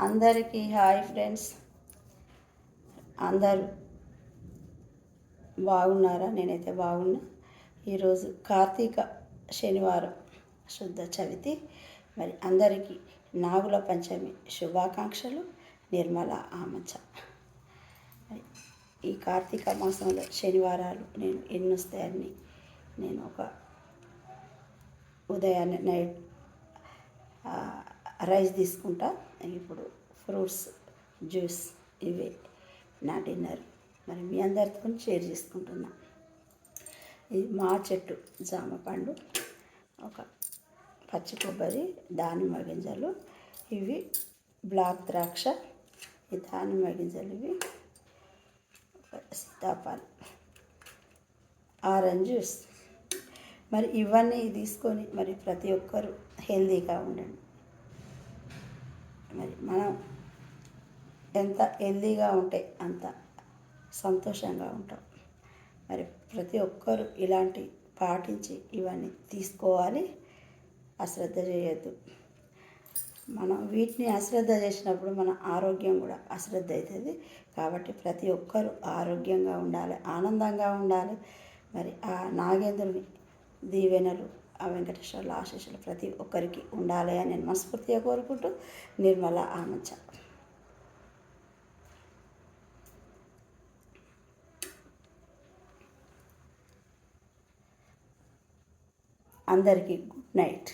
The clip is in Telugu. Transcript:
అందరికీ హాయ్ ఫ్రెండ్స్. అందరూ బాగున్నారా? నేనైతే బాగున్నా. ఈరోజు కార్తీక శనివారం శుద్ధ చవితి. మరి అందరికీ నాగుల పంచమి శుభాకాంక్షలు. నిర్మల ఆమచ. ఈ కార్తీక మాసంలో శనివారాలు నేను ఎన్ని వస్తాయని నేను ఒక ఉదయాన్నే నైట్ రైస్ తీసుకుంటా. ఇప్పుడు ఫ్రూట్స్ జ్యూస్ ఇవే నా డిన్నర్. మరి మీ అందరితో షేర్ చేసుకుంటున్నా. ఇది మా చెట్టు జామ పండు, ఒక పచ్చి కొబ్బరి, దానిమ్మ గింజలు, ఇవి బ్లాక్ ద్రాక్ష, ఈ దానిమ్మ గింజలు, ఇవి సీతాఫలం, ఆరెంజ్ జ్యూస్. మరి ఇవన్నీ తీసుకొని మరి ప్రతి ఒక్కరు హెల్తీగా ఉండండి. మరి మనం ఎంత హెల్తీగా ఉంటే అంత సంతోషంగా ఉంటాం. మరి ప్రతి ఒక్కరు ఇలాంటి పాటించి ఇవన్నీ తీసుకోవాలి. అశ్రద్ధ చేయొద్దు. మనం వీటిని అశ్రద్ధ చేసినప్పుడు మన ఆరోగ్యం కూడా అశ్రద్ధ అవుతుంది. కాబట్టి ప్రతి ఒక్కరు ఆరోగ్యంగా ఉండాలి, ఆనందంగా ఉండాలి. మరి ఆ నాగేంద్రుని దీవెనలు, ఆ వెంకటేశ్వర్ల ఆశీస్సులు ప్రతి ఒక్కరికి ఉండాలి అని నేను మనస్ఫూర్తిగా కోరుకుంటూ నిర్మల ఆమచ. అందరికీ గుడ్ నైట్.